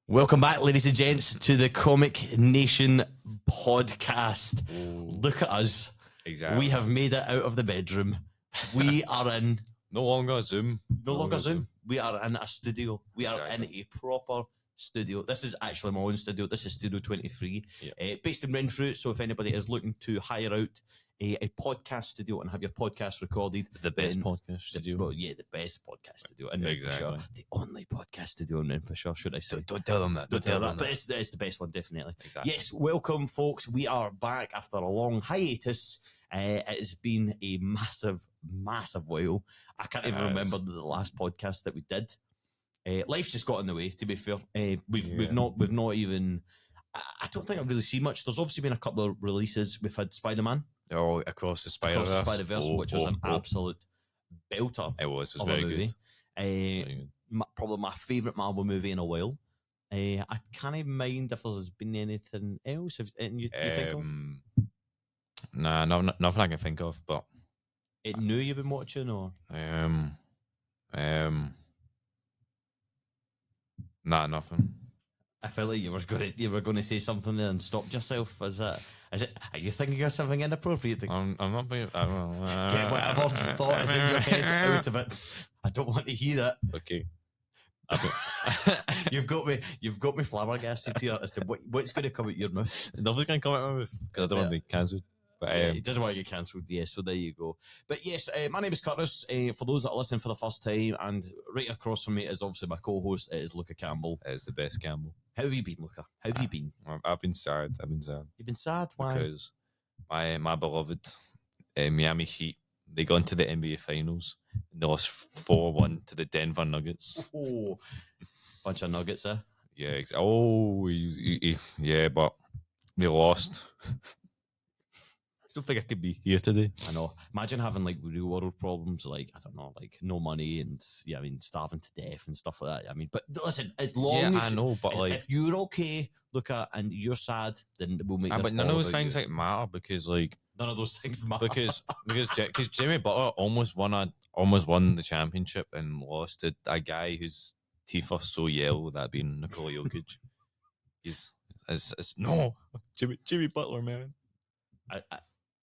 Welcome back, ladies and gents, to the Comic Nation podcast. Ooh, Look at us. exactly. We have made it out of the bedroom. We are in no longer Zoom. no longer Zoom. We are in a studio. We are in Exactly. a proper studio. This is actually my own studio. This is Studio 23, Yep. based in Renfrew. So if anybody is looking to hire out a podcast studio and have your podcast recorded, The best then podcast studio. Well, yeah, the best podcast studio in Renfrewshire. Exactly. The only podcast studio in Renfrewshire, should I say? Don't tell them that. Don't tell that, but it's the best one, definitely. Exactly. Yes, welcome, folks. We are back after a long hiatus. It has been a massive while. I can't even remember the last podcast that we did. Life's just got in the way, to be fair. We've not even. I don't think I've really seen much. There's obviously been a couple of releases. We've had Spider-Man. Oh, Across the Spider-Verse. Which was an absolute belter. It was of very a movie. good. Very good. Probably my favourite Marvel movie in a while. I can't even mind if there's been anything else. Anything you think of? Nah, nothing I can think of. But It new you've been watching, or nah, nothing. I felt like you were going to say something there and stopped yourself. Is it? Are you thinking of something inappropriate? I'm not being. I don't know. Get whatever thought is in your head out of it. I don't want to hear it. Okay. You've got me flabbergasted here as to what's going to come out your mouth. Nothing's going to come out of my mouth because I don't want to be cancelled. But It doesn't want to get cancelled. Yes, so there you go. But yes, my name is Curtis. For those that are listening for the first time, and right across from me is obviously my co-host. It is Luca Campbell. it's the best Campbell. How have you been, Luca? How have you been? I've been sad. You've been sad? Why? Because my beloved Miami Heat, they got into the NBA Finals and they lost 4-1 to the Denver Nuggets. Oh, bunch of nuggets, eh? Yeah. Yeah, but they lost. I don't think I could be here today. I know. Imagine having like real world problems, like I don't know, like no money and starving to death and stuff like that. I mean, but listen, as long as I know, but like if you're okay, Luca, and you're sad, then we'll make. but none of those things like matter because like none of those things matter because Jimmy Butler almost won the championship and lost to a guy whose teeth are so yellow, that being Nikola Jokic. No Jimmy Butler, man.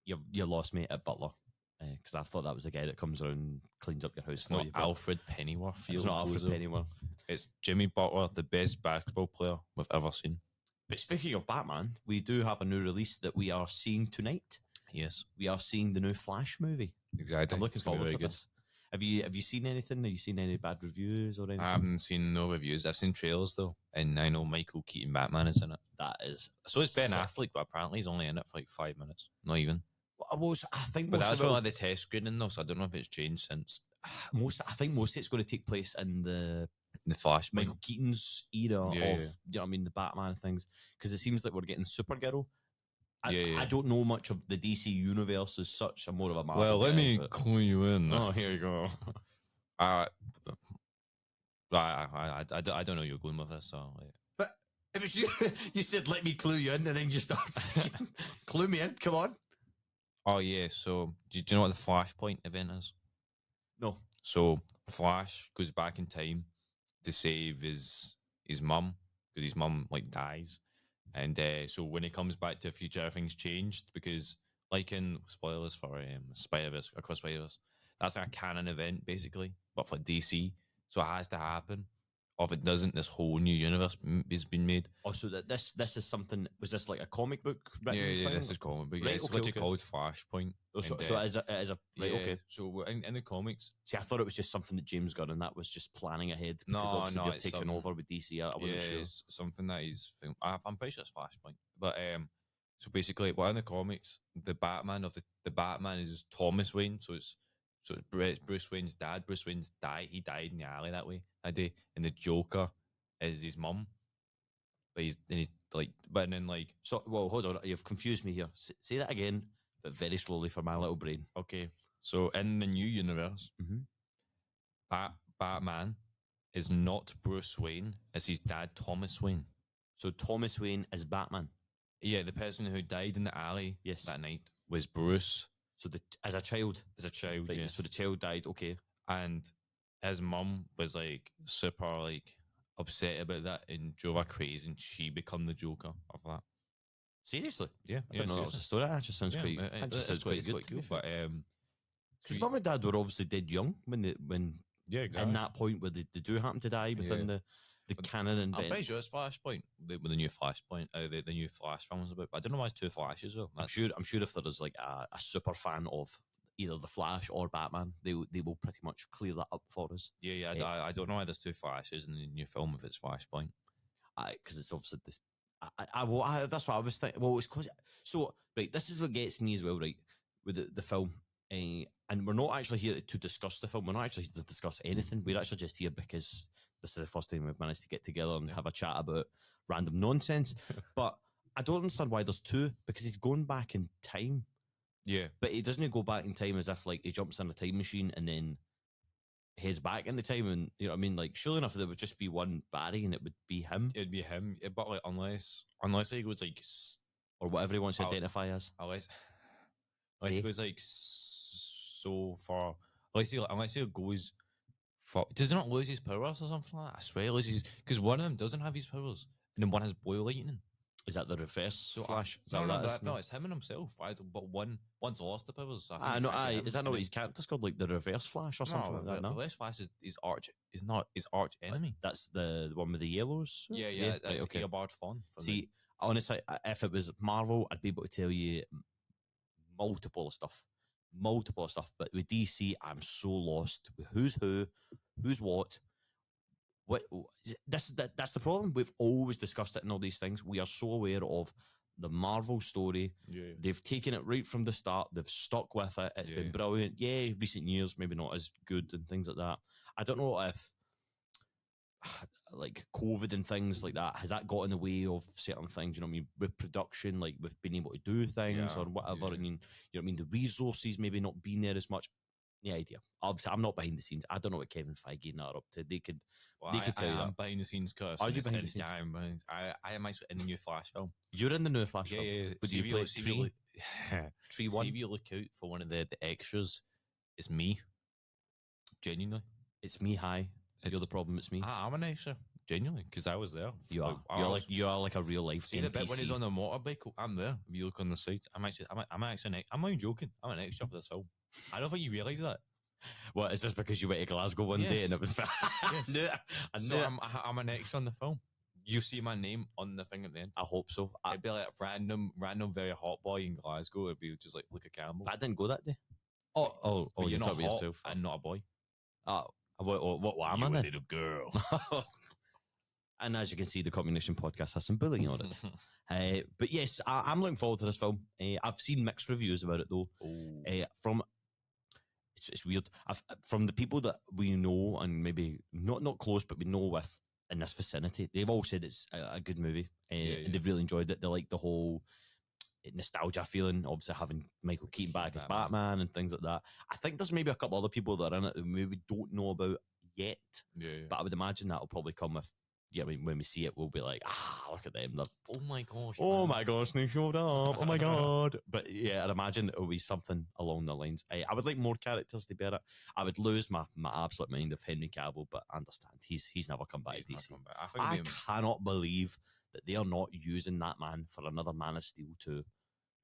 You lost me at Butler because I thought that was the guy that comes around and cleans up your house. It's not Alfred Pennyworth. It's not Alfred Pennyworth. It's Jimmy Butler, the best basketball player we've ever seen. But speaking of Batman, we do have a new release that we are seeing tonight. Yes, we are seeing the new Flash movie. Exactly. I'm looking forward to this. Have you seen anything? Have you seen any bad reviews or anything? I haven't seen no reviews. I've seen trailers though, and I know Michael Keaton Batman is in it. That is so. It's Ben Affleck, but apparently he's only in it for like 5 minutes, not even. I think, but that's like the test screening though, so I don't know if it's changed since. I think most of it's going to take place in the Flash, Michael Keaton's era of you know what I mean, the Batman things, because it seems like we're getting Supergirl. I don't know much of the DC universe as such. I'm more of a Marvel Well, let guy, me clue you in. Oh, here you go. I don't know you're going with this, so. But it was you said let me clue you in, and then you start clue me in. Come on. Oh yeah, so do you know what the Flashpoint event is? No. So Flash goes back in time to save his mum because his mum like dies, and so when he comes back to the future, everything's changed because like in spoilers for Spider-Verse, Across Spider-Verse, that's like a canon event basically, but for DC, so it has to happen. Or if it doesn't, this whole new universe has been made. Oh, so that this is something. Was this like a comic book? Yeah, this is comic book. Right, it's literally called Flashpoint. Oh, so it is a right. Yeah, okay. So in the comics, see, I thought it was just something that James Gunn and that was just planning ahead. Because no, they're taking over with DC. I wasn't sure. It's something that he's. I'm pretty sure it's Flashpoint, but so basically, well, in the comics, the Batman is Thomas Wayne, so it's Bruce Wayne's dad. Bruce Wayne's died. He died in the alley that day, and the Joker is his mum. But then So, well, hold on. You've confused me here. Say that again, but very slowly for my little brain. Okay. So in the new universe, Batman is not Bruce Wayne. It's his dad, Thomas Wayne. So Thomas Wayne is Batman. Yeah, the person who died in the alley that night was Bruce. So as a child, right, yeah. So the child died. Okay. And his mum was like super like upset about that and drove her crazy, and she become the Joker of that. Seriously? Yeah, I didn't know that was a story. That just sounds quite. It That just sounds quite, quite good. cool. But Because mum and dad were obviously dead young when yeah, exactly. in that point where they do happen to die within the canon and I'm pretty sure it's Flashpoint with the new Flashpoint, the new Flash films about. But I don't know why it's two Flashes though. I'm sure if there is like a super fan of either the Flash or Batman, they will pretty much clear that up for us. Yeah. I don't know why there's two Flashes in the new film if it's Flashpoint. Because it's obviously this. That's what I was thinking. Well, it's because so right. This is what gets me as well, right? With the film, and we're not actually here to discuss the film. We're not actually here to discuss anything. We're actually just here because this is the first time we've managed to get together and have a chat about random nonsense. But I don't understand why there's two, because he's going back in time. Yeah, but he doesn't go back in time as if like he jumps in a time machine and then heads back into time, and you know what I mean. Like, surely enough, there would just be one Barry, and it would be him. It'd be him, but like unless he goes like or whatever he wants to identify as. Unless he goes like so far. Unless he goes for. Does he not lose his powers or something like that? I swear he loses, because one of them doesn't have his powers, and then one has boil lightning. Is that the reverse Flash? No, it's him and himself. But one's lost the powers. So I know. Is that not what his character's called? Like the Reverse Flash or something like that? No, the Reverse Flash is arch enemy. That's the one with the yellows. Yeah. That's right, okay. Eobard Fawn. See, honestly, if it was Marvel, I'd be able to tell you multiple stuff. But with DC, I'm so lost with who's who, who's what. That's the problem. We've always discussed it in all these things. We are so aware of the Marvel story. Yeah. They've taken it right from the start. They've stuck with it. It's been brilliant. Yeah, recent years maybe not as good and things like that. I don't know if like COVID and things like that, has that got in the way of certain things? You know what I mean? With production, like with being able to do things or whatever. I mean, you know what I mean? The resources maybe not being there as much. Any idea? Obviously, I'm not behind the scenes. I don't know what Kevin Feige and that are up to. They could tell you that. I'm behind the scenes, Curse. Are you behind the scenes? I am actually in the new Flash film. You're in the new Flash film? Yeah. Would you play Tree? Tree 1? See if you look out for one of the extras. It's me. Genuinely. It's me, hi. You're the problem, it's me. I'm an extra. Genuinely, because I was there. You are. You are like a real life See NPC. The bit when he's on the motorbike? I'm there. If you look on the side, I'm not even joking. I'm an extra for this film. I don't think you realise that. What, is this because you went to Glasgow one day and it was I'm an extra on the film. You see my name on the thing at the end. I hope so. It'd be like random very hot boy in Glasgow. It'd be just like Luke Campbell. I didn't go that day. Oh, you're not hot yourself. And not a boy. What am I then? A little girl. And as you can see, the Communication Podcast has some bullying on it. But yes, I'm looking forward to this film. I've seen mixed reviews about it though. From it's weird. From the people that we know and maybe not close, but we know with in this vicinity, they've all said it's a good movie. And they've really enjoyed it. They like the whole nostalgia feeling, obviously having Michael Keaton back as Batman and things like that. I think there's maybe a couple other people that are in it that we maybe don't know about yet. But I would imagine that'll probably come with. Yeah, I mean, when we see it, we'll be like, look at them. Oh my gosh. Oh my gosh, they showed up. Oh my God. But yeah, I'd imagine it'll be something along the lines. I would like more characters to be in it. I would lose my absolute mind of Henry Cavill, but I understand. He's never come back to DC. I cannot believe that they are not using that man for another Man of Steel 2.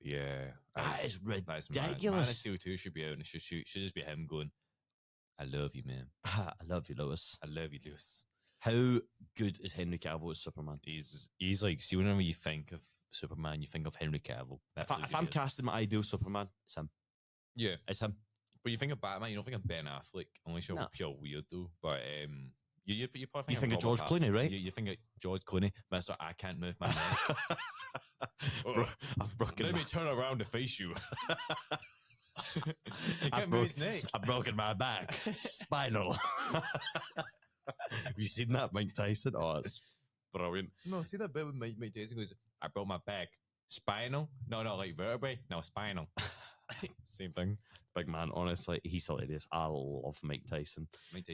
Yeah. That is ridiculous. Man of Steel 2 should be out and it should just be him going, I love you, man. I love you, Lewis. I love you, Lewis. How good is Henry Cavill as Superman? He's like, see, whenever you think of Superman, you think of Henry Cavill. If I'm casting my ideal Superman, it's him. Yeah. It's him. But you think of Batman, you don't think of Ben Affleck, unless you're pure weirdo. But you probably think of George Clooney, right? You think of George Clooney, Mr. I can't move my neck. I've broken Let me turn around to face you. He can't move his neck. I've broken my back. Spinal. Have you seen that, Mike Tyson? Oh, it's brilliant. No, see that bit with Mike Tyson goes, I broke my back. Spinal? No, like vertebrae. No, spinal. Same thing. Big man, honestly, he's hilarious. I love Mike Tyson.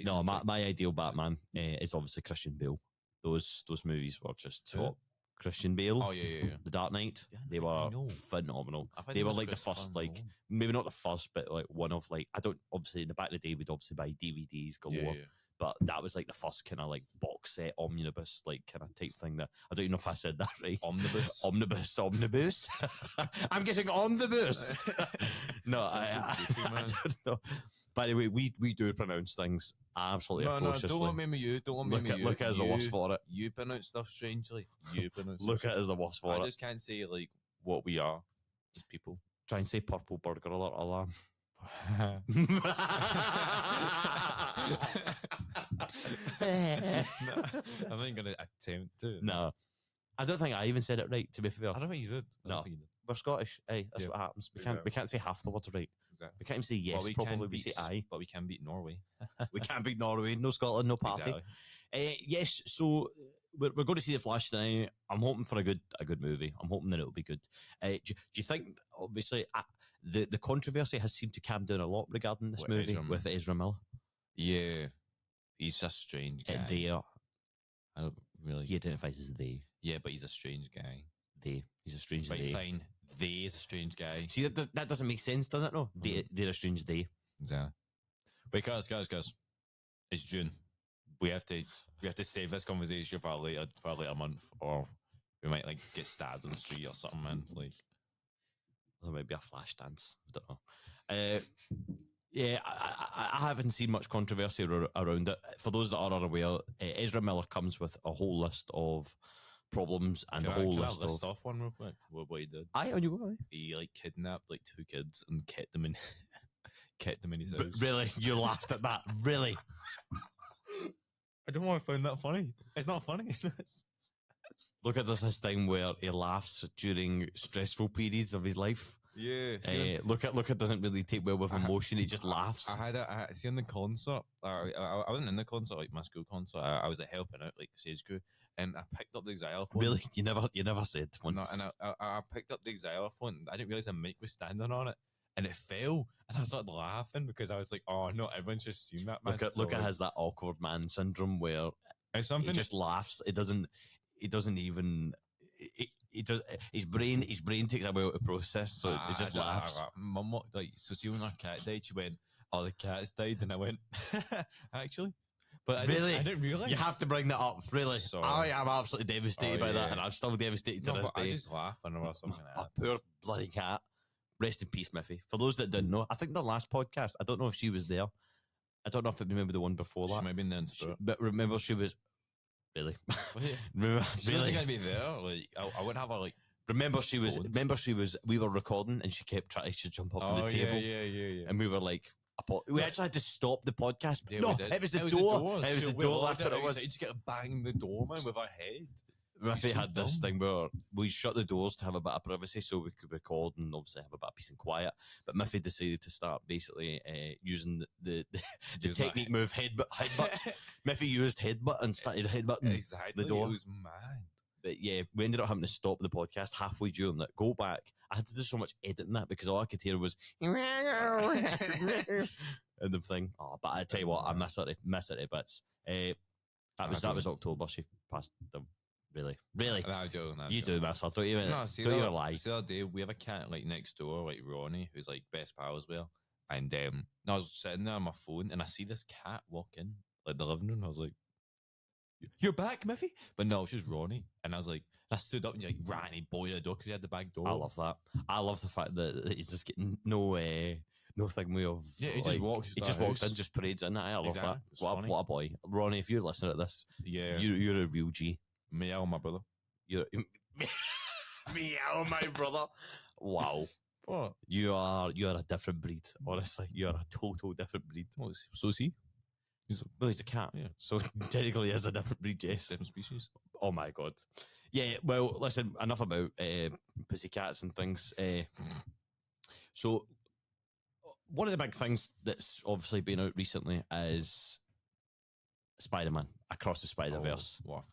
No, my ideal Batman is obviously Christian Bale. Those movies were just top. Christian Bale. Oh, yeah. The Dark Knight. They were phenomenal. They were like the first, like, maybe not the first, but like one of like, I don't, obviously in the back of the day, we'd obviously buy DVDs galore. but that was like the first kind of like box set omnibus like kind of type thing that I don't even know if I said that right. Omnibus. I'm getting on the bus. No, I don't know. By the way, we do pronounce things absolutely atrociously. Don't want me with you. Don't want me with you. Look at us the worst for it. You pronounce stuff strangely. You pronounce. Look at us the worst for it. I just can't say like what we are as people. Try and say purple burger alert alarm. I'm not going to attempt to. No, I don't think I even said it right. To be fair, I don't think you did. No, we're Scottish. Hey, that's what happens. We can't say half the words right. Exactly. We can't even say yes. Well, probably we say aye, but we can beat Norway. We can't beat Norway. No Scotland, no party. Exactly. Yes, so we're going to see The Flash tonight. I'm hoping for a good movie. I'm hoping that it'll be good. Do you think, obviously, the controversy has seemed to calm down a lot regarding this movie with Ezra Miller? Yeah, he's a strange guy. I don't really. He identifies as they. Yeah, but he's a strange guy. He's a strange right, they. Fine. They is a strange guy. See, that doesn't make sense, does it? No, they're a strange they. Yeah. Wait, guys. It's June. We have to save this conversation for a later month, or we might like get stabbed on the street or something, man. Like there might be a flash dance. I don't know. Yeah, I haven't seen much controversy around it. For those that are unaware, Ezra Miller comes with a whole list of problems and a whole list of off one real quick. What he did? On you go. He like kidnapped like 2 kids and kept them in his house. But really, you laughed at that? Really? I don't want to find that funny. It's not funny. Look at this thing where he laughs during stressful periods of his life. Yeah. Look at doesn't really take well with emotion. He just laughs. I see in the concert. I wasn't in the concert, like my school concert. I was like helping out like stage crew, and I picked up the xylophone. Really, you never said once. No, and I picked up the xylophone. I didn't realize a mic was standing on it, and it fell. And I started laughing because I was like, "Oh no, everyone's just seen that." Man. Look at his that awkward man syndrome where he just laughs. It doesn't even. He does. His brain takes a while to process, so it just laughs. Mum, like, so see when our cat died, she went, "Oh, the cat's died," and I went, "Actually." But I didn't realize. You have to bring that up. Really, Sorry. I am absolutely devastated by that, and I'm still devastated to this day. I just laugh whenever something happens. Poor bloody cat. Rest in peace, Miffy. For those that didn't know, I think the last podcast, I don't know if she was there. I don't know if it maybe the one before that. She might be in the spirit. But remember, she was really. She wasn't gonna be there. Like I wouldn't have her like. Remember, she was. We were recording, and she kept trying to jump up on the table. Yeah. And we were like, we actually had to stop the podcast. Yeah, no, it was the door. It was the door. That's what it was. You just get to bang the door, man, with our head. Miffy had this thing where we shut the doors to have a bit of privacy so we could record and obviously have a bit of peace and quiet. But Miffy decided to start basically using the technique move headbutt. Miffy used headbutt and started headbutting the door. It was mad. But yeah, we ended up having to stop the podcast halfway during that. Go back. I had to do so much editing that because all I could hear was and the thing. Oh, but I tell you what, I miss it a bits. That was October. She passed the. Really? You do, miss her. Don't even lie. See, the other day, we have a cat like next door, like Ronnie, who's like best pals with her. And I was sitting there on my phone and I see this cat walk in, like the living room. I was like, "You're back, Miffy?" But no, she was Ronnie. And I was like, I stood up and like ran, he boarded the door because he had the back door. I love that. I love the fact that he's just getting no thing way of. Yeah, he just walks. He just walks in, just parades in. I love that. What a boy, Ronnie. If you're listening to this, yeah, you're a real G. Meow, my brother. Meow, my brother. Wow. What? You are a different breed. Honestly, you are a total different breed. Well, so is he? He's a cat. Yeah. So technically, he is a different breed. Yes. Different species. Oh my god. Yeah. Well, listen. Enough about pussycats and things. So, one of the big things that's obviously been out recently is Spider-Man Across the Spider-Verse. What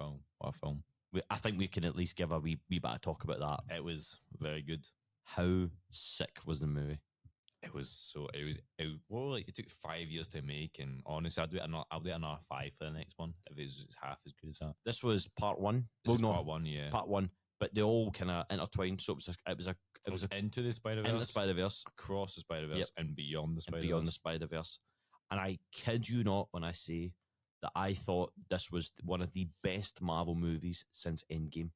a film. I think we can at least give a wee bit of talk about that. It was very good. How sick was the movie? It took 5 years to make, and honestly, I'll do another 5 for the next one if it's half as good as that. This was part one. Part one, yeah. Part one, but they all kind of intertwined. So it was into the Spider-Verse, across the Spider-Verse, yep. and beyond the Spider-Verse. And beyond the Spider-Verse. And I kid you not when I say that I thought this was one of the best Marvel movies since Endgame.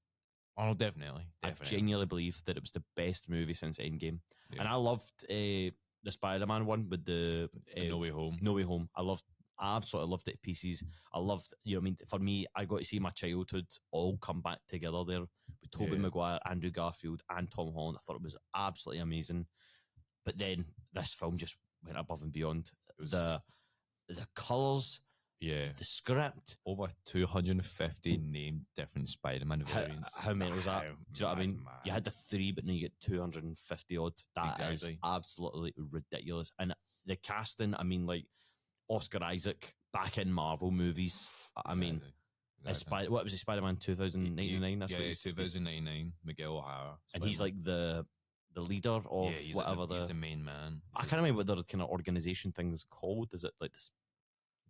Oh, definitely. I genuinely believe that it was the best movie since Endgame. Yeah. And I loved the Spider-Man one with the No Way Home. No Way Home. I absolutely loved it to pieces. I loved, for me, I got to see my childhood all come back together there with Tobey Maguire, Andrew Garfield, and Tom Holland. I thought it was absolutely amazing. But then this film just went above and beyond. The colours, the script. Over 250 named different Spider-Man variants. How many was that? Do you know what I mean? Mad. You had the 3, but now you get 250 odd. That is absolutely ridiculous. And the casting, I mean, like Oscar Isaac back in Marvel movies. I mean, what was it, Spider-Man 2099? That's 2099. Miguel O'Hara. And he's like the leader of whatever he's the main man. I can't remember what the kind of organization thing's called. Is it like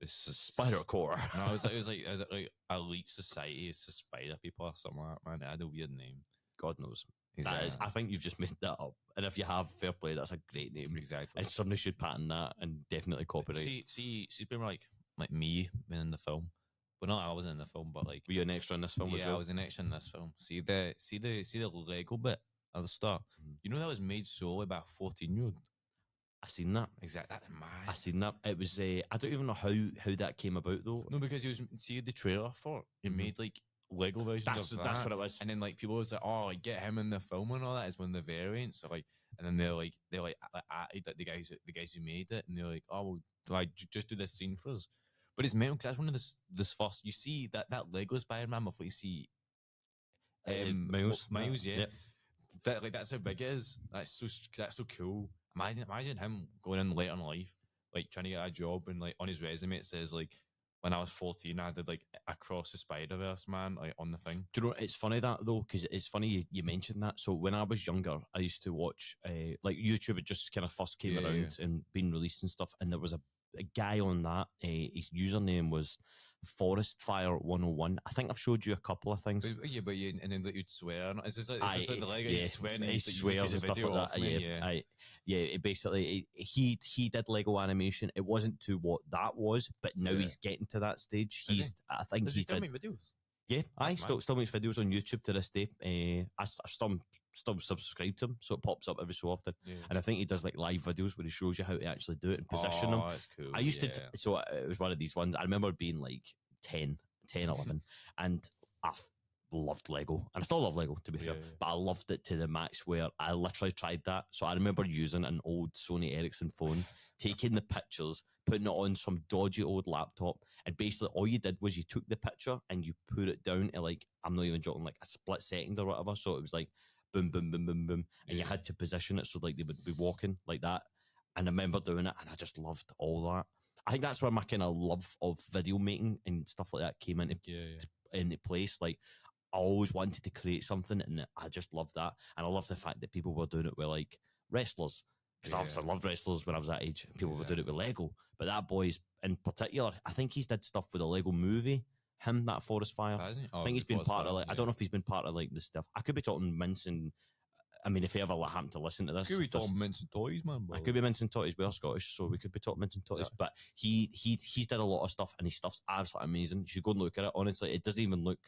this is Spider Corps? No, is it like Elite Society? It's the Spider People or something like that, man. It had a weird name. God knows. I think you've just made that up. And if you have, fair play, that's a great name. Exactly. And somebody should patent that and definitely copyright. See, been like me being in the film. But not I wasn't in the film, but like, were you an extra in this film as well? Yeah, I was an extra in this film. See the Lego bit at the start. You know that was made solely by a 14-year-old. I seen that. Exactly. That's mad. I seen that. It was. I don't even know how that came about though. No, because he was. See the trailer for it. He made like Lego versions of that. That's what it was. And then like people was like, oh, like get him in the film and all that is one of the variants. So like, and then they're like the guys who made it, and they're like, oh, well, like just do this scene for us. But it's mental because that's one of this first. You see that Lego Spider-Man before you see Miles, yeah. Yep. That's how big it is. That's so cool. Imagine him going in later in life, like trying to get a job, and like on his resume it says like, when I was 14, I did like Across the Spider-Verse, man, like on the thing. Do you know, it's funny that though, because it's funny you mentioned that. So when I was younger, I used to watch like YouTube. It just kind of first came around and been released and stuff, and there was a guy on that. His username was Forest Fire 101. I think I've showed you a couple of things. But and then you'd swear. Is this like the Lego? He swears and stuff like that. It basically he did Lego animation. It wasn't to what that was, but now he's getting to that stage. I think Does he still make videos? Yeah, I still makes videos on YouTube to this day. I still subscribe to him, so it pops up every so often. Yeah. And I think he does like live videos where he shows you how to actually do it and position them. That's cool. I used to, so it was one of these ones. I remember being like 10, 11, and I loved Lego, and I still love Lego to be fair, but I loved it to the max where I literally tried that. So I remember using an old Sony Ericsson phone, taking the pictures, putting it on some dodgy old laptop, and basically all you did was you took the picture and you put it down to like, I'm not even joking, like a split second or whatever. So it was like boom, boom, boom, boom, boom, and you had to position it so like they would be walking like that. And I remember doing it, and I just loved all that. I think that's where my kind of love of video making and stuff like that came into place. Like, I always wanted to create something, and I just loved that. And I love the fact that people were doing it with like wrestlers, because I loved wrestlers when I was that age. People were doing it with Lego, but that boy's in particular, I think he's did stuff with the Lego movie. That Forest Fire. I think he's been part of like, I don't know if he's been part of like the stuff. I could be talking mince and. I mean, if you ever happen to listen to this, could be talking mince and toys, man. Bro. I could be mince and toys. We are Scottish, so we could be talking mince and toys. But he's did a lot of stuff, and his stuff's absolutely amazing. You should go and look at it. Honestly, it doesn't even look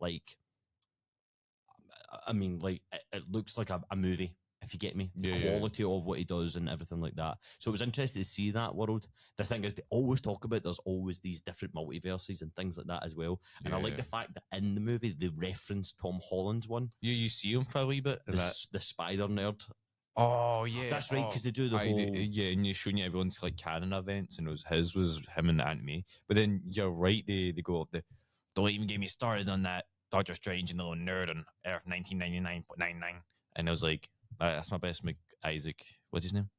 like. I mean, like it looks like a movie. If you get me, the quality of what he does and everything like that. So it was interesting to see that world. The thing is, they always talk about there's always these different multiverses and things like that as well. And I like the fact that in the movie they reference Tom Holland's one. Yeah, you see him for a wee bit. The spider nerd. Oh yeah, that's right, because they do the whole and you're showing you everyone's like canon events, and his was him and Aunt May. But then you're right, they go off the. Don't even get me started on that Doctor Strange and the little nerd on Earth 1999.99, and I was like. That's my best Isaac. What's his name?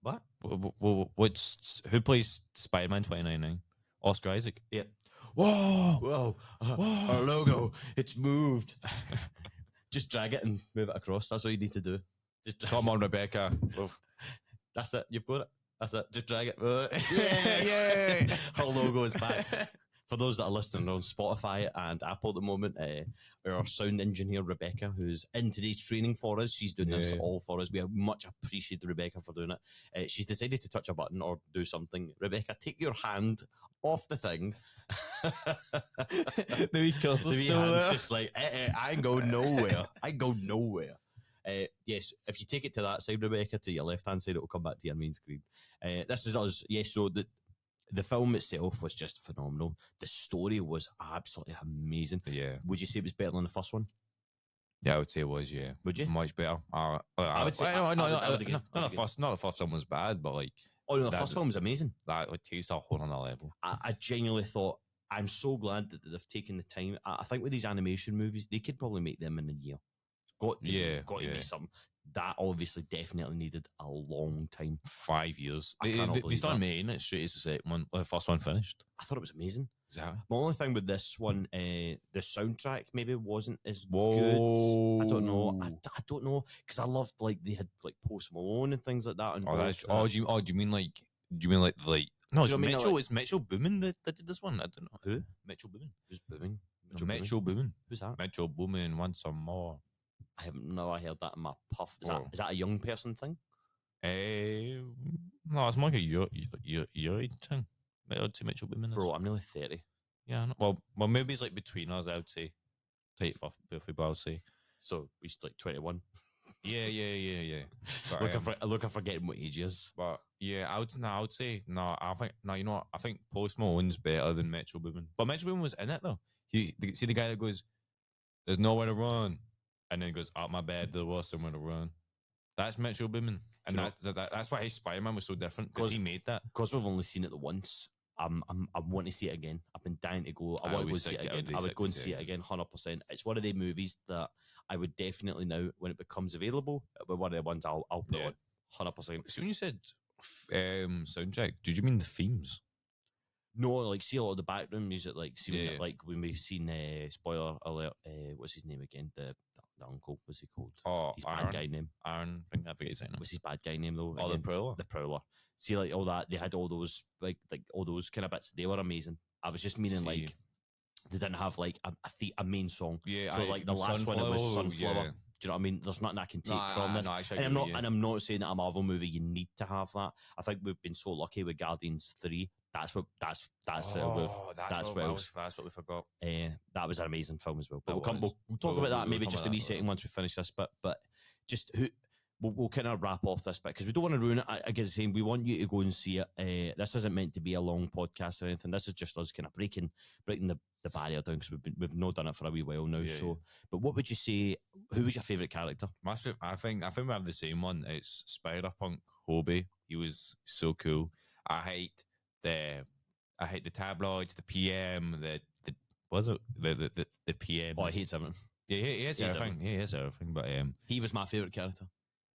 What? Who plays Spider-Man 2099? Oscar Isaac. Yeah. Whoa. Our logo. It's moved. Just drag it and move it across. That's all you need to do. Just come on, Rebecca. That's it. You've got it. That's it. Just drag it. Yeah. Our logo is back. For those that are listening on Spotify and Apple at the moment, our sound engineer, Rebecca, who's in today's training for us, she's doing this all for us. We much appreciate Rebecca for doing it. She's decided to touch a button or do something. Rebecca, take your hand off the thing. The wee cursor's The wee still hand's there. just like, I ain't go nowhere. I ain't go nowhere. Yes, if you take it to that side, Rebecca, to your left-hand side, it will come back to your main screen. This is us. Yes, so the film itself was just phenomenal. The story was absolutely amazing. Yeah. Would you say it was better than the first one? Yeah, I would say it was. Yeah. Would you? Much better. I would say no, I would agree. not the first one was bad, but like Oh no, the that- first film was amazing. that like takes a whole other level. I genuinely thought, I'm so glad that they've taken the time. I think with these animation movies, they could probably make them in a year. Got to be something. That obviously definitely needed a long time. 5 years. I They cannot believe started that. making it straight as the second one. The first one finished. I thought it was amazing. Exactly. My only thing with this one, the soundtrack maybe wasn't as Whoa. good. I don't know. I don't know because I loved like they had like Post Malone and things like that. Oh, that's involved. do you mean like no, it's Do you know what I mean, Mitchell. like- It's Mitchell Boomin that did this one. I don't know Who? Mitchell Boomin. Who's booming? Mitchell Boomin. Who's that? Mitchell Boomin wants some more. I haven't never heard that in my puff. Is Oh. that a young person thing? No, it's more like a your age thing. I'd say Mitchell Boomin. Bro, I'm nearly 30. Yeah, I know. Well, maybe it's like between us. I would say, tight for but I would say, So we should like 21. yeah. But, Look, I'm forgetting what age he is. but yeah, I would say no. I think no. You know what? I think Post Malone's better than Mitchell Boomin. But Mitchell Boomin was in it though. See the guy that goes, "There's nowhere to run," and then goes, "Out my bed, there was somewhere to run." That's Mitchell Boomin, and Do you that's why his Spider-Man was so different because he made that. Because we've only seen it the once. I want to see it again. I've been dying to go. I I want to would go be see sick it to- I would again. be I would sick go to and see see it it again, 100%. It's one of the movies that I would definitely now, when it becomes available, but one of the ones I'll put Yeah. on 100%. So when you said soundtrack, did you mean the themes? No, like see a lot of the background music, like see Yeah. like when we've seen spoiler alert. What's his name again? The uncle. What's he called? Oh, His Aaron. bad guy name. Aaron, I forget his name. What's his bad guy name though? Oh, the again? Prowler. The Prowler. See, like all that, they had all those like all those kind of bits. They were amazing. I was just meaning See. like they didn't have like a main song. Yeah, So like the last one, it was Sunflower. Yeah. Do you know what I mean? There's nothing I can take from this. No, actually, And I'm not saying that a Marvel movie you need to have that. I think we've been so lucky with Guardians 3. That's what that's what we forgot. that was an amazing film as well. But That we'll talk about that maybe come just to a wee that second once we finish this. But just who. We'll kind of wrap off this bit because we don't want to ruin it. Again, saying we want you to go and see it. This isn't meant to be a long podcast or anything. This is just us kind of breaking the barrier down because we've not done it for a wee while now. Yeah, so, but what would you say? Who was your favourite character? I think we have the same one. It's Spider-Punk Hobie. He was so cool. I hate the tabloids, the PM, the was it the PM. Oh, I hate everything. Yeah, he is everything. He is everything. But He was my favourite character.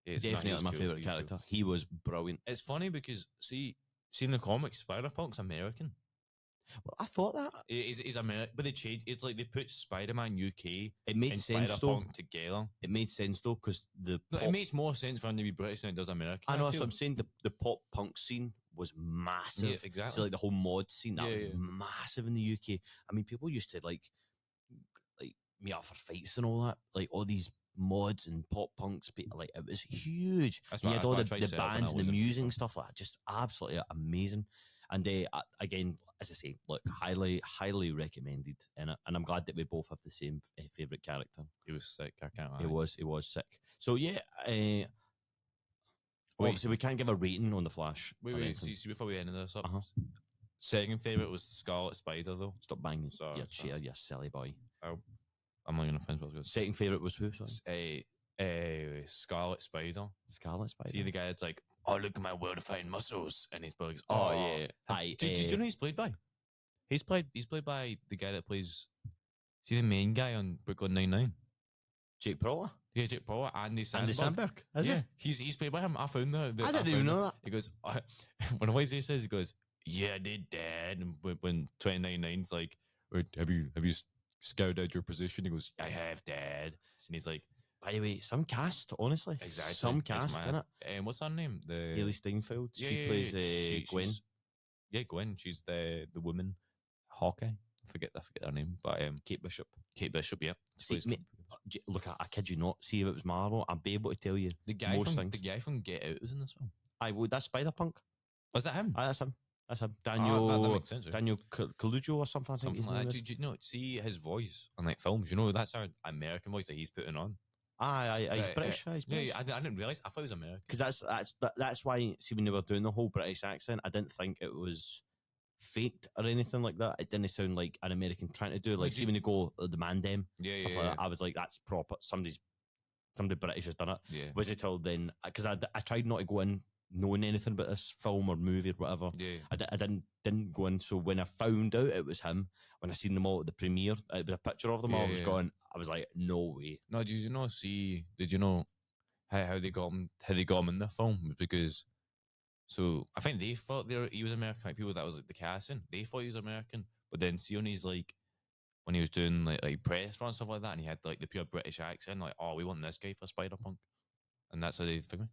Definitely my favourite character. Cool. He was brilliant. It's funny because see in the comics, Spider-Punk's American. Well, I thought that He's American, but they changed. It's like they put Spider-Man UK it made and sense though. Spider-Punk together. It made sense though because It makes more sense for him to be British than it does American. I know that's feel. what I'm saying. The pop punk scene was massive. Yeah, exactly. So like the whole mod scene that Yeah, was massive in the UK. I mean, people used to like meet up for fights and all that. Like all these mods and pop punks, like it was huge. That's And you what- had that's all what I the tried to set up when bands I and the was in music and Renfrew. stuff like that. Just absolutely amazing. And again, as I say, look, highly recommended. And I'm glad that we both have the same favourite character. He was sick. I can't lie. He was sick. So yeah, obviously we can't give a rating on the Flash. or Wait. anything. See, before we end this up, Uh-huh. second favorite was Scarlet Spider though. Stop banging Sorry, your sorry. chair, you silly boy. I'm not gonna finish what I was Second favourite was who? going Sorry? to say. Scarlet Spider. Scarlet Spider. See the guy that's like, oh look at my well-defined muscles, and he's like, Oh, yeah. Aye, Do you know who he's played by? He's played by the guy that plays. See the main guy on Brooklyn Nine-Nine. Jake Prowler? Yeah, Jake Paul, Andy Sandberg. Andy Sandberg? Is Yeah, it? he's played by him. I found that. I didn't even know that. He goes, when always he says, he goes, yeah, I did, Dad. And when 299's like, "Wait, have you scouted out your position? He goes, I have, Dad. And he's like, By the way, some cast, honestly. exactly. Some it's cast, mad. innit? And what's her name? The Hailey Steinfeld. Yeah, She yeah, plays yeah, Gwen. Yeah, Gwen. She's the woman Hawkeye. I forget her name, but Kate Bishop. Kate Bishop. Yeah. See, Plays me- Kate Bishop. Look, I kid you not. See if it was Marvel, I'd be able to tell you. The guy most from things. the guy from Get Out was in this film. That's Spider Punk. Was that him? That's him. That's him. That Daniel makes sense. Right? Daniel Kaluuya or something. I think his Something name like that. is. Did you know? See his voice on like films. You know, that's our American voice that he's putting on. He's British. He's British. Yeah, I didn't realize. I thought he was American. Because that's why. See, when they were doing the whole British accent, I didn't think it was faked or anything like that. It didn't sound like an American trying to do. Like, see when they go the man them, stuff like that. I was like, that's proper. Somebody British has done it. Yeah. Was it till then? Because I tried not to go in knowing anything about this film or movie or whatever. Yeah. I didn't go in. So when I found out it was him, when I seen them all at the premiere, it was a picture of them all. I was like, no way. No, did you not see? Did you know how they got him? How they got him in the film? Because so I think they thought he was American. Like people that was like the casting, they thought he was American. But then see on his like when he was doing like press run and stuff like that, and he had like the pure British accent, like, oh, we want this guy for Spider-Punk, and that's how they figured.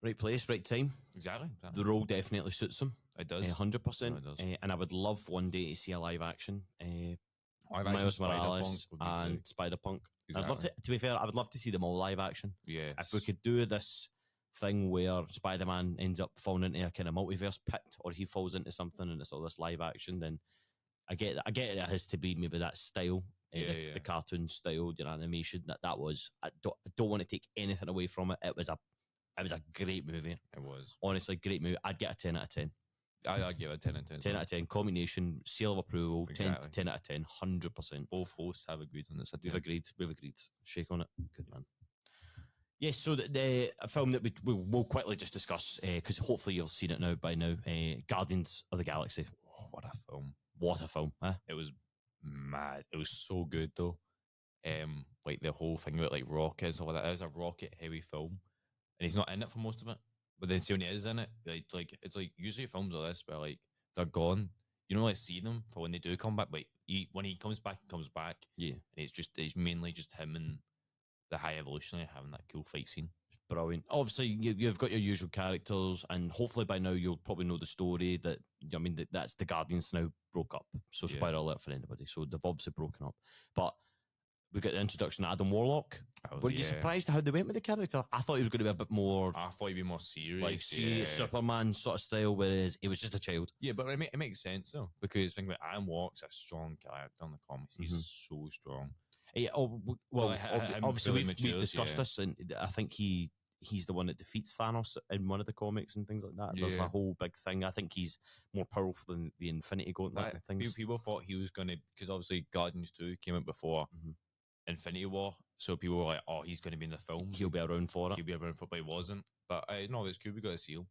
Right place, right time. Exactly. The role definitely suits him. It does. 100%. And I would love one day to see a live action. Miles Morales and Spider-Punk. Exactly. I'd love to be fair, I would love to see them all live action. Yeah. If we could do this thing where Spider-Man ends up falling into a kind of multiverse pit, or he falls into something and it's all this live action, then I get it has to be maybe that style. The cartoon style, animation that was. I don't want to take anything away from it. It was a great movie. It was. Honestly, great movie. I'd get a 10 out of 10. I'd give it a 10 out of 10. 10 out of 10. Combination, seal of approval, exactly. 10 out of 10, 100%. Both hosts have agreed on this. We've agreed. Shake on it. Good man. Yes, so the film that we'll quickly just discuss, because hopefully you've seen it by now, Guardians of the Galaxy. Oh, what a film. What a film, huh? It was mad. It was so good, though. Like the whole thing about like rockets or that. It is a rocket heavy film. And he's not in it for most of it. But then when he is in it, like it's like usually films like this where like they're gone. You don't like see them for when they do come back. But when he comes back, he comes back. Yeah. And it's mainly just him and the High Evolutionary having that cool fight scene. Brilliant. Obviously, you've got your usual characters, and hopefully by now you'll probably know the story that's the Guardians now broke up. So spoiler alert for anybody. So they've obviously broken up. But we got the introduction of Adam Warlock. Were you surprised at how they went with the character? I thought he was going to be a bit more. I thought he'd be more serious, like serious Superman sort of style, whereas he was just a child. Yeah, but it makes sense though, because think about Adam Warlock's a strong character in the comics. He's so strong. Yeah, obviously we've discussed this, and I think he's the one that defeats Thanos in one of the comics and things like that. There's a whole big thing. I think he's more powerful than the Infinity Gauntlet and things. People thought he was going to, because obviously Guardians 2 came out before Infinity War, so people were like, oh, he's going to be in the film. He'll be around for it. But he wasn't. But no, it's cool. We got to see him.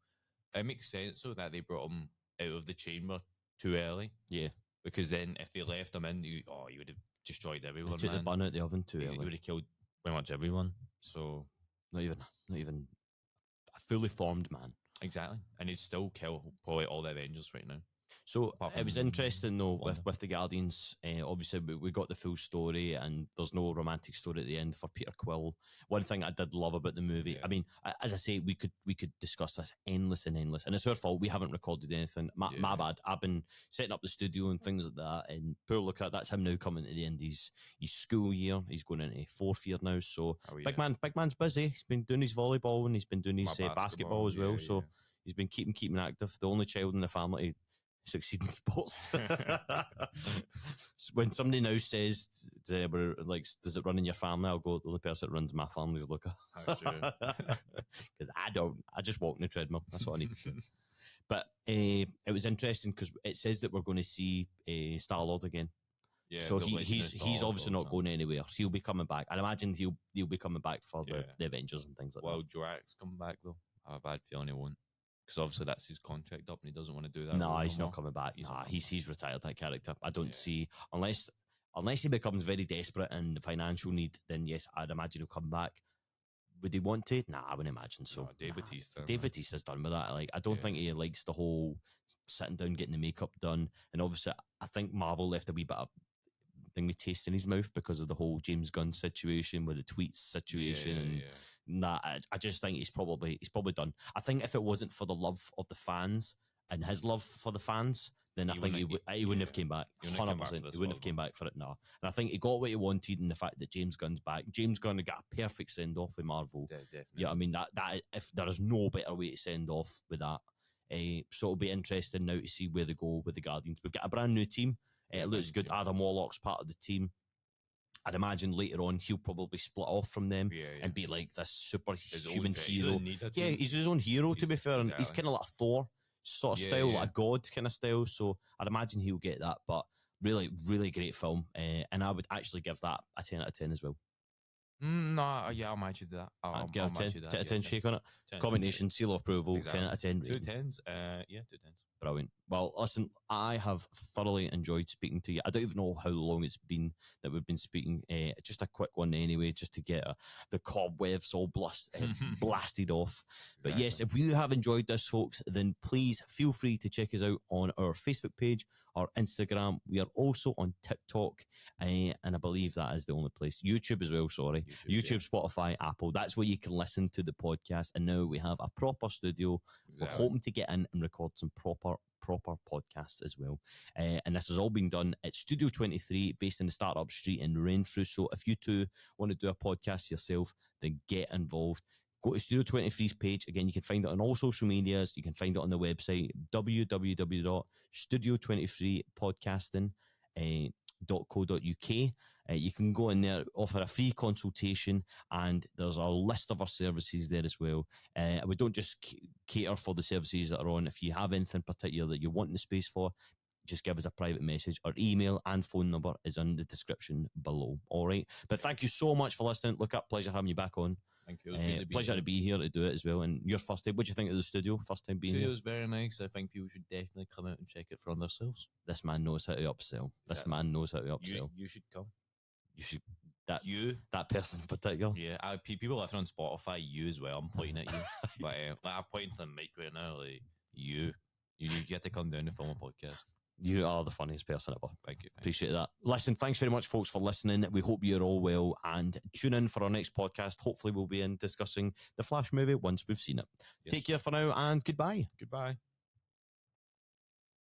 It makes sense though that they brought him out of the chamber too early. Yeah. Because then if they left him in, you would have destroyed everyone. They took the bun out the oven too early. You would have killed pretty much everyone. So not even a fully formed man. Exactly. And he'd still kill probably all the Avengers right now. So it was interesting though with the Guardians. Obviously, we got the full story, and there's no romantic story at the end for Peter Quill. One thing I did love about the movie, I mean, as I say, we could discuss this endless, and it's our fault we haven't recorded anything. My bad. I've been setting up the studio and things like that, and poor look at that's him now coming to the end of his school year. He's going into fourth year now, so big man's busy. He's been doing his volleyball and he's been doing his basketball as well. So he's been keeping active. The only child in the family succeed in sports. When somebody now says does it run in your family, I'll go, the only person that runs my family is Luca. Because I just walk in the treadmill. That's what I need to do. But it was interesting because it says that we're going to see Star-Lord again. Yeah, so he's obviously not going anywhere. He'll be coming back. I imagine he'll be coming back for the Avengers and things like that. Well, Drax coming back though. I have a bad feeling he won't. Because obviously that's his contract up and he doesn't want to do that. No, he's not coming back. He's retired, that character. I don't see, unless he becomes very desperate and financial need, then yes, I'd imagine he'll come back. Would he want to? Nah, I wouldn't imagine so. No, Dave Bautista's done with that. Like, I don't think he likes the whole sitting down, getting the makeup done. And obviously, I think Marvel left a wee bit of thing with taste in his mouth because of the whole James Gunn situation with the tweets situation Nah, I just think he's probably done. I think if it wasn't for the love of the fans and his love for the fans, then I think he wouldn't have came back. 100%. He wouldn't have came back for it now. And I think he got what he wanted in the fact that James Gunn's back. James Gunn got a perfect send off with Marvel. Definitely. Yeah, I mean that if there is no better way to send off with that. So it'll be interesting now to see where they go with the Guardians. We've got a brand new team. It looks good. Adam Warlock's part of the team. I'd imagine later on he'll probably split off from them and be like this superhuman hero. He's his own hero, to be fair. And he's kind of like Thor sort of style, like a god kind of style. So I'd imagine he'll get that. But really, really great film. And I would actually give that a 10 out of 10 as well. I'll match you to that. I'll match you that. 10 out of 10 shake on it. 10, Combination, seal of approval, exactly. 10 out of 10. 2 10s. 2 10s. Brilliant. Well, listen, I have thoroughly enjoyed speaking to you. I don't even know how long it's been that we've been speaking. Just a quick one anyway, just to get the cobwebs all blasted off. Exactly. But yes, if you have enjoyed this, folks, then please feel free to check us out on our Facebook page, our Instagram. We are also on TikTok, and I believe that is the only place. YouTube as well, sorry. YouTube, Spotify, Apple. That's where you can listen to the podcast. And now we have a proper studio. Exactly. We're hoping to get in and record some proper podcasts as well. And this has all been done at Studio 23, based in the Startup Street in Renfrew. So if you too want to do a podcast yourself, then get involved. Go to Studio 23's page. Again, you can find it on all social medias. You can find it on the website, www.studio23podcasting.co.uk. You can go in there, offer a free consultation, and there's a list of our services there as well. We don't just cater for the services that are on. If you have anything particular that you want in the space for, just give us a private message. Our email and phone number is in the description below. All right. But thank you so much for listening. Look up, pleasure having you back on. Thank you. It was pleasure to be here to do it as well. And your first time, what do you think of the studio? First time being here? It was very nice. I think people should definitely come out and check it for themselves. This man knows how to upsell. This man knows how to upsell. You should come. You should. That person in particular. Yeah, people listening on Spotify, you as well. I'm pointing at you, but I'm pointing to the mic right now. Like you get to come down to film a podcast. You are the funniest person ever. Thank you. Appreciate that. Listen, thanks very much, folks, for listening. We hope you're all well, and tune in for our next podcast. Hopefully, we'll be in discussing the Flash movie once we've seen it. Yes. Take care for now, and goodbye. Goodbye.